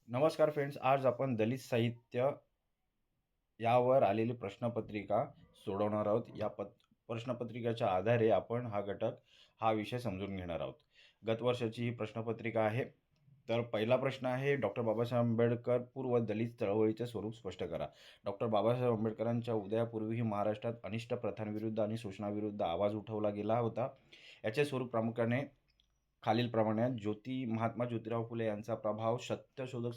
नमस्कार फ्रेंड्स, आज आपण दलित साहित्य यावर आलेली प्रश्नपत्रिका सोडवणार आहोत. या प्रश्नपत्रिकेच्या आधारे आपण हा विषय समजून घेणार आहोत. गत वर्षाची ही प्रश्नपत्रिका आहे. तर पहिला प्रश्न आहे, डॉक्टर बाबासाहेब आंबेडकर पूर्व दलित चळवळीचे स्वरूप स्पष्ट करा. डॉक्टर बाबासाहेब आंबेडकरांच्या उदयापूर्वीही महाराष्ट्रात अनिष्ट प्रथांविरुद्ध आणि शोषणाविरुद्ध आवाज उठवला गेला होता. याचे स्वरूप प्रामुख्याने खालीलप्रमाणे आहेत. महात्मा ज्योतिराव फुले यांचा प्रभाव. सत्यशोधक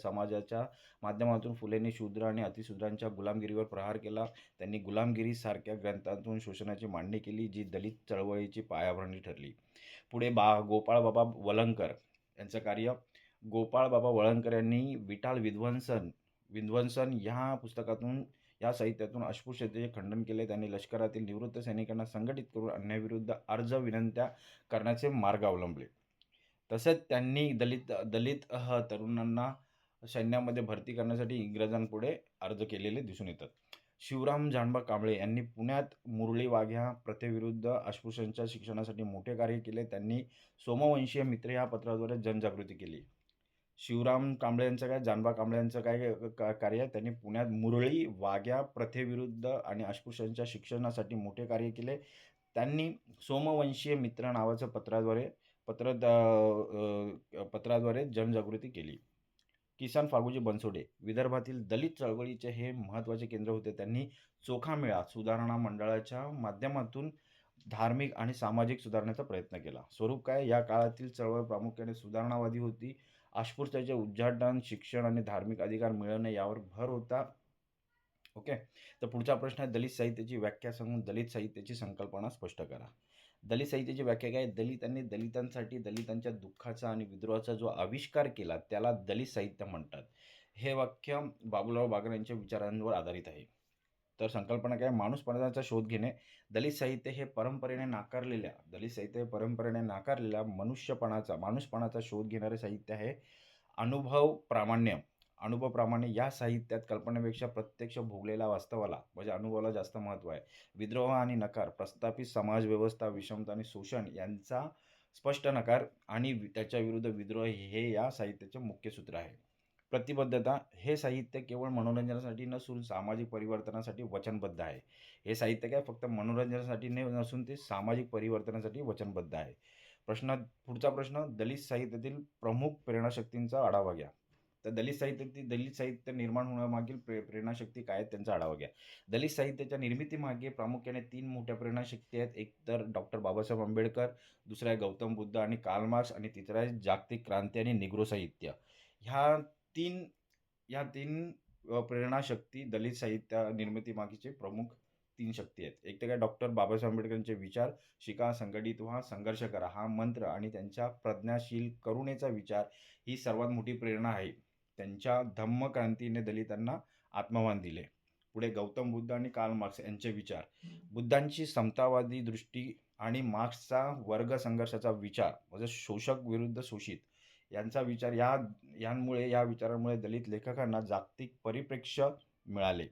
समाजाच्या माध्यमातून फुलेंनी शूद्र आणि अतिशूद्रांच्या गुलामगिरीवर प्रहार केला. त्यांनी गुलामगिरी सारख्या ग्रंथातून शोषणाची मांडणी केली, जी दलित चळवळीची पायाभरणी ठरली. पुढे गोपाळबाबा वलंकर यांचं कार्य. गोपाळबाबा वळवणकर यांनी विटाळ विध्वंसन विध्वंसन या साहित्यातून अस्पृश्यतेचे खंडन केले. त्यांनी लष्करातील निवृत्त सैनिकांना संघटित करून अन्यायाविरुद्ध अर्ज विनंत्या करण्याचे मार्ग अवलंबले. तसेच त्यांनी दलित दलित तरुणांना सैन्यामध्ये भरती करण्यासाठी इंग्रजांपुढे अर्ज केलेले दिसून येतात. शिवराम जानबा कांबळे यांनी पुण्यात मुरळी वाघ्या प्रथेविरुद्ध अस्पृश्यांच्या शिक्षणासाठी मोठे कार्य केले. त्यांनी सोमवंशीय मित्र या पत्राद्वारे जनजागृती केली. शिवराम कांबळे यांचं काय, जानबा कांबळे यांचं काय कार्य, त्यांनी पुण्यात मुरळी वाघ्या प्रथेविरुद्ध आणि अस्पृश्यांच्या शिक्षणासाठी मोठे कार्य केले. त्यांनी सोमवंशीय मित्र नावाचं पत्राद्वारे जनजागृती केली. किसन फागुजी बनसोडे विदर्भातील दलित चळवळीचे हे महत्त्वाचे केंद्र होते. त्यांनी चोखा मेळा सुधारणा मंडळाच्या माध्यमातून धार्मिक आणि सामाजिक सुधारण्याचा प्रयत्न केला. स्वरूप काय, या काळातील चळवळ प्रामुख्याने सुधारणावादी होती. अस्पृश्यतेचे उच्चाटन, शिक्षण आणि धार्मिक अधिकार मिळवणे यावर भर होता. ओके. तर पुढचा प्रश्न आहे, दलित साहित्याची व्याख्या सांगून दलित साहित्याची संकल्पना स्पष्ट करा. दलित साहित्याची व्याख्या काय, दलितांनी दलितांसाठी दलितांच्या दुःखाचा आणि विद्रोहाचा जो आविष्कार केला त्याला दलित साहित्य म्हणतात. हे वाक्य बाबूराव बागल यांच्या विचारांवर आधारित आहे. तर संकल्पना काय, माणूसपणाचा शोध घेणे. दलित साहित्य हे परंपरेने नाकारलेल्या माणूसपणाचा शोध घेणारे साहित्य आहे. अनुभव प्रामाण्य या साहित्यात कल्पनेपेक्षा प्रत्यक्ष भोगलेल्या वास्तवाला म्हणजे अनुभवाला जास्त महत्त्व आहे. विद्रोह आणि नकार, प्रस्थापित समाजव्यवस्था, विषमता आणि शोषण यांचा स्पष्ट नकार आणि त्याच्या विरुद्ध विद्रोह हे या साहित्याचे मुख्य सूत्र आहे. प्रतिबद्धता, हे साहित्य केवळ मनोरंजनासाठी नसून सामाजिक परिवर्तनासाठी वचनबद्ध आहे. हे साहित्य काय फक्त मनोरंजनासाठी नसून ते सामाजिक परिवर्तनासाठी वचनबद्ध आहे. पुढचा प्रश्न, दलित साहित्यातील प्रमुख प्रेरणाशक्तींचा आढावा घ्या. तर दलित साहित्य निर्माण होण्यामागील प्रेरणाशक्ती काय आहेत त्यांचा आढावा घ्या. दलित साहित्याच्या निर्मितीमागे प्रामुख्याने 3 मोठ्या प्रेरणाशक्ती आहेत. एक तर डॉक्टर बाबासाहेब आंबेडकर, दुसरा आहे गौतम बुद्ध आणि कार्ल मार्क्स आणि तिसरा आहे जागतिक क्रांती आणि निग्रो साहित्य. ह्या तीन या तीन प्रेरणाशक्ती दलित साहित्य निर्मितीमागीचे प्रमुख 3 शक्ती आहेत. एक तर काय, डॉक्टर बाबासाहेब आंबेडकरांचे विचार, शिका, संघटित व्हा, संघर्ष करा हा मंत्र आणि त्यांच्या प्रज्ञाशील करुणेचा विचार ही सर्वात मोठी प्रेरणा आहे. त्यांच्या धम्मक्रांतीने दलितांना आत्मभान दिले. पुढे गौतम बुद्ध आणि कार्ल मार्क्स यांचे विचार, बुद्धांची समतावादी दृष्टी आणि मार्क्सचा वर्ग संघर्षाचा विचार म्हणजे शोषक विरुद्ध शोषित यांचा विचार, या विचारांमुळे दलित लेखकांना जागतिक परिप्रेक्ष्य मिळाले.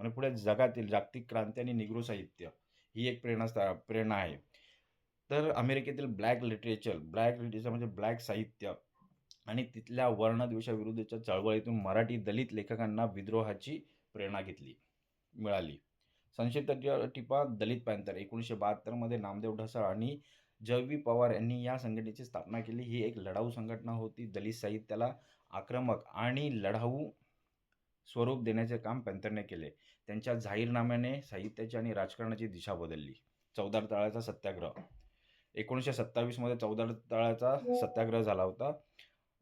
आणि पुढे जगातील जागतिक क्रांती आणि निग्रो साहित्य ही एक प्रेरणा आहे. तर अमेरिकेतील ब्लॅक लिटरेचर म्हणजे ब्लॅक साहित्य आणि तिथल्या वर्णद्वेषाविरुद्धच्या चळवळीतून मराठी दलित लेखकांना विद्रोहाची प्रेरणा मिळाली. संक्षिप्त टिपा, दलित पॅंथर 1972 मध्ये नामदेव ढसाळ आणि जय पवार यांनी या संघटनेची स्थापना केली. ही एक लढाऊ संघटना होती. दलित साहित्याला आक्रमक आणि लढाऊ स्वरूप देण्याचे काम पॅंथरने केले. त्यांच्या जाहीरनाम्याने साहित्याची आणि राजकारणाची दिशा बदलली. चौदार तळ्याचा सत्याग्रह 1927 मध्ये चौदार तळ्याचा सत्याग्रह झाला होता.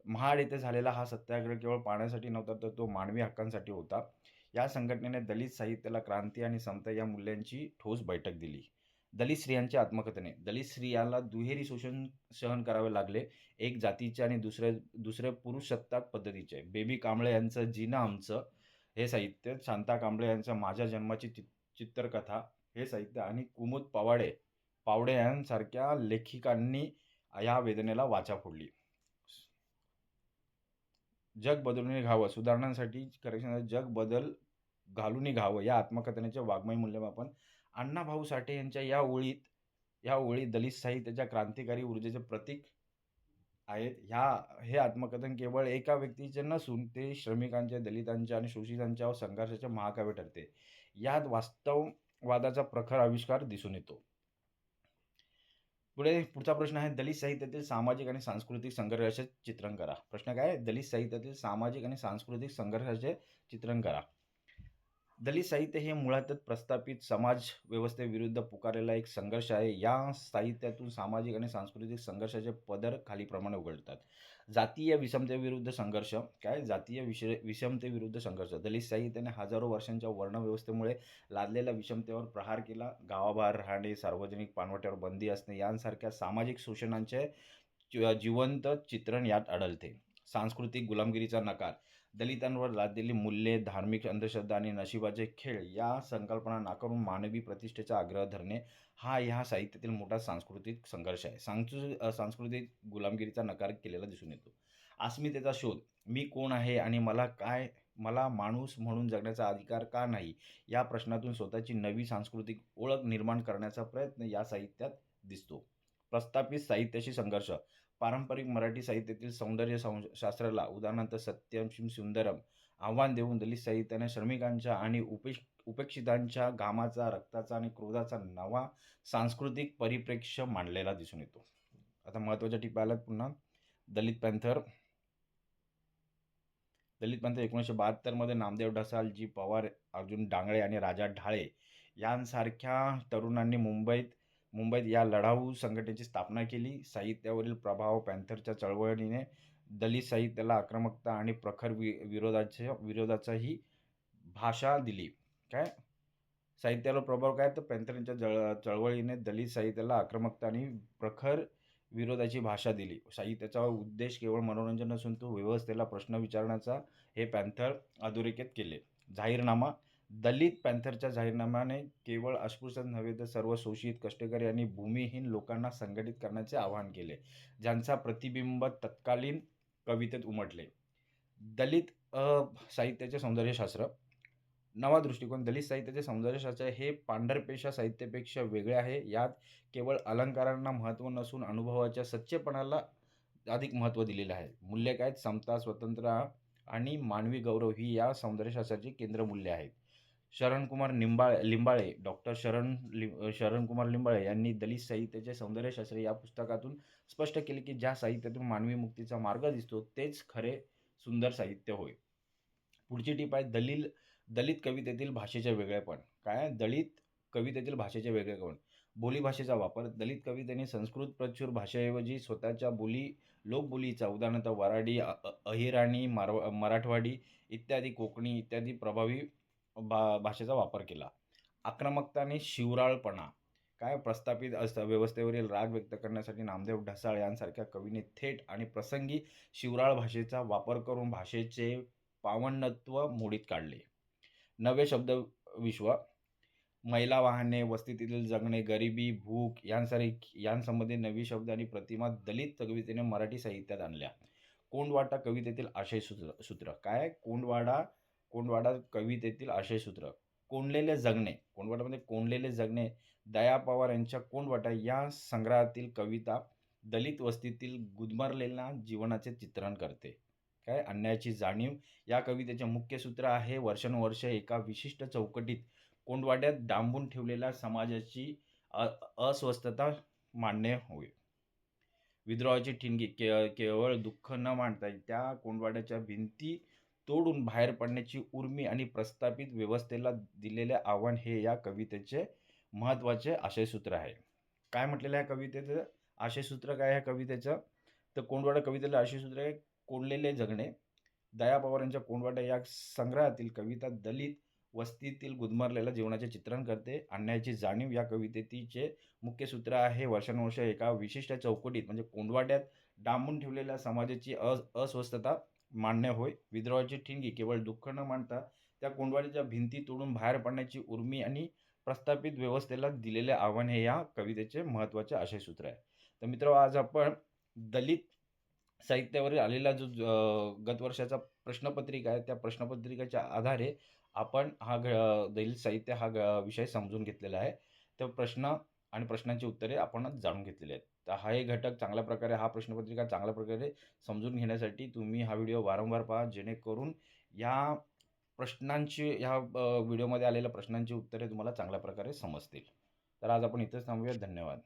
महाड येथे झालेला हा सत्याग्रह केवळ पाण्यासाठी नव्हता, तर तो मानवी हक्कांसाठी होता. या संघटनेने दलित साहित्याला क्रांती आणि समता या मूल्यांची ठोस बैठक दिली. दलित स्त्रियांचे आत्मकथने, दलित स्त्रियांना दुहेरी शोषण सहन करावे लागले. एक जातीचे आणि दुसरे पुरुषसत्ताक पद्धतीचे. बेबी कांबळे यांचं जिनं आमचं हे साहित्य, शांता कांबळे यांचं माझ्या जन्माची चित्रकथा हे साहित्य आणि कुमुद पावडे यांसारख्या लेखिकांनी या वेदनेला वाचा फोडली. जग बदलून घावं, सुधारणांसाठी जग घालून घावं या आत्मकथनाचे वाङ्मय मूल्यमापन. अण्णाभाऊ साठे यांच्या या ओळी दलित साहित्याच्या क्रांतिकारी ऊर्जेचे प्रतीक आहेत. हे आत्मकथन केवळ एका व्यक्तीचे नसून ते श्रमिकांच्या, दलितांच्या आणि शोषितांच्या संघर्षाचे महाकाव्य ठरते. यात वास्तववादाचा प्रखर आविष्कार दिसून येतो. पुढचा प्रश्न आहे, दलित साहित्यातील सामाजिक आणि सांस्कृतिक संघर्षाचे चित्रण करा. प्रश्न काय आहे? दलित साहित्यातील सामाजिक आणि सांस्कृतिक संघर्षाचे चित्रण करा. दलित साहित्य हे मुळातच प्रस्थापित समाज व्यवस्थेविरुद्ध पुकारलेला एक संघर्ष आहे. या साहित्यातून सामाजिक आणि सांस्कृतिक संघर्षाचे पदर खालीलप्रमाणे उघडतात. जातीय विषमतेविरुद्ध संघर्ष. विषमतेविरुद्ध संघर्ष. दलित साहित्याने हजारो वर्षांच्या वर्णव्यवस्थेमुळे लादलेल्या विषमतेवर प्रहार केला. गावाबाहेर राहणे, सार्वजनिक पाणवठ्यावर बंदी असणे यांसारख्या सामाजिक शोषणांचे जिवंत चित्रण यात आढळते. सांस्कृतिक गुलामगिरीचा नकार. दलितांवर लादलेली मूल्ये, धार्मिक अंधश्रद्धा आणि नशिबाचे खेळ या संकल्पना नाकारून मानवी प्रतिष्ठेचा आग्रह धरणे हा ह्या साहित्यातील मोठा सांस्कृतिक संघर्ष आहे. सांस्कृतिक गुलामगिरीचा नकार केलेला दिसून येतो. अस्मितेचा शोध. मी कोण आहे आणि मला माणूस म्हणून जगण्याचा अधिकार का नाही, या प्रश्नातून स्वतःची नवी सांस्कृतिक ओळख निर्माण करण्याचा प्रयत्न या साहित्यात दिसतो. प्रस्थापित साहित्याशी संघर्ष. पारंपरिक मराठी साहित्यातील सौंदर्य शास्त्राला उदाहरणार्थ सत्यम सुंदरम आव्हान देऊन दलित साहित्याने श्रमिकांच्या आणि उपेक्षितांच्या घामाचा, रक्ताचा आणि क्रोधाचा नवा सांस्कृतिक परिप्रेक्ष्य मांडलेला दिसून येतो. आता महत्त्वाच्या टिपा आल्यात पुन्हा. दलित पॅन्थर 1972 मध्ये नामदेव ढसाळ, जी पवार, अर्जुन डांगळे आणि राजा ढाळे यांसारख्या तरुणांनी मुंबईत या लढाऊ संघटनेची स्थापना केली. साहित्यावरील प्रभाव. पॅन्थरच्या चळवळीने दलित साहित्याला आक्रमकता आणि प्रखर विरोधाचाही भाषा दिली. साहित्याला प्रभाव काय? तर पॅन्थरच्या चळवळीने दलित साहित्याला आक्रमकता आणि प्रखर विरोधाची भाषा दिली. साहित्याचा उद्देश केवळ मनोरंजन नसून तो व्यवस्थेला प्रश्न विचारण्याचा हे पॅन्थर अधोरेखित केले. जाहीरनामा. दलित पॅन्थरच्या जाहीरनाम्याने केवळ अस्पृश्य नव्हे तर सर्व शोषित, कष्टकरी आणि भूमिहीन लोकांना संघटित करण्याचे आवाहन केले, ज्यांचा प्रतिबिंब तत्कालीन कवितेत उमटले. दलित साहित्याचे सौंदर्यशास्त्र. नवा दृष्टिकोन. दलित साहित्याचे सौंदर्यशास्त्र हे पांढरपेशा साहित्यापेक्षा वेगळे आहे. यात केवळ अलंकारांना महत्त्व नसून अनुभवाच्या सच्चेपणाला अधिक महत्त्व दिलेले आहे. मूल्य काय? समता, स्वतंत्र आणि मानवी गौरव ही या सौंदर्यशास्त्राची केंद्रमूल्ये आहेत. डॉक्टर शरणकुमार लिंबाळे यांनी दलित साहित्याचे सौंदर्यशास्त्र या पुस्तकातून स्पष्ट केले की ज्या साहित्यातून मानवी मुक्तीचा मार्ग दिसतो तेच खरे सुंदर साहित्य होय. पुढची टीप आहे, दलित कवितेतील भाषेचे वेगळेपण. काय? दलित कवितेतील भाषेचे वेगळेपण. बोलीभाषेचा वापर. दलित कवितेने संस्कृत प्रचूर भाषेऐवजी स्वतःच्या लोकबोलीचा, उदाहरणार्थ वऱ्हाडी, अहिराणी, मराठवाडी इत्यादी, कोकणी इत्यादी प्रभावी भाषेचा वापर केला. आक्रमकता आणि शिवराळपणा. काय? प्रस्थापित व्यवस्थेवरील राग व्यक्त करण्यासाठी नामदेव ढसाळ यांसारख्या कवीने थेट आणि प्रसंगी शिवराळ भाषेचा वापर करून भाषेचे पावनत्व मोडीत काढले. नवे शब्दविश्व. महिला वाहने, वस्तीतील जगणे, गरिबी, भूक यांसंबंधी नवी शब्द आणि प्रतिमा दलित कवितेने मराठी साहित्यात आणल्या. कोंडवाडा कवितेतील आशयसूत्र. काय? कोंडवाडा कवितेतील आशयसूत्र. कोंडलेले जगणे. कोंडवाडामध्ये कोंडलेले जगणे. दया पवार यांच्या कोंडवाडा या संग्रहातील कविता दलित वस्तीतील गुदमरलेल्या जीवनाचे चित्रण करते. काय? अन्यायाची जाणीव. या कवितेचे मुख्य सूत्र आहे, वर्षानुवर्षे एका विशिष्ट चौकटीत कोंडवाड्यात डांबून ठेवलेल्या समाजाची अस्वस्थता मांडणे होय. विद्रोहाची ठिणगी. केवळ दुःख न मांडता त्या कोंडवाड्याच्या भिंती तोडून बाहेर पडण्याची उर्मी आणि प्रस्थापित व्यवस्थेला दिलेले आव्हान हे या कवितेचे महत्त्वाचे आशयसूत्र आहे. काय म्हटलेलं आहे कवितेचं आशयसूत्र? काय आहे कवितेचं? तर कोंडवाडा कवितेला आशयसूत्र आहे, कोंडलेले जगणे. दया पवार यांच्या कोंडवाडा या संग्रहातील कविता दलित वस्तीतील गुदमरलेल्या जीवनाचे चित्रण करते. अन्यायाची जाणीव या कवितेचे मुख्य सूत्र आहे, वर्षानुवर्ष एका विशिष्ट चौकटीत म्हणजे कोंडवाड्यात डांबून ठेवलेल्या समाजाची अस्वस्थता मांडणे होय. विद्रोहाची ठिणगी. केवळ दुःख न मांडता त्या कोंडवाड्याच्या भिंती तोडून बाहेर पडण्याची उर्मी आणि प्रस्थापित व्यवस्थेला दिलेले आव्हान हे या कवितेचे महत्त्वाचे आशयसूत्र आहे. तर मित्र, आज आपण दलित साहित्यावर आलेला जो गत वर्षाचा प्रश्नपत्रिका आहे त्या प्रश्नपत्रिकेच्या आधारे आपण दलित साहित्य हा विषय समजून घेतलेला आहे. तर प्रश्न आणि प्रश्नांची उत्तरे आपण जाणून घेतलेली आहेत. तर हा एक घटक चांगल्या प्रकारे हा प्रश्नपत्रिका चांगल्या प्रकारे समजून घेण्यासाठी तुम्ही हा व्हिडिओ वारंवार पहा, जेणेकरून या व्हिडिओमध्ये आलेल्या प्रश्नांची उत्तरे तुम्हाला चांगल्या प्रकारे समजतील. तर आज आपण इथेच थांबूया. धन्यवाद.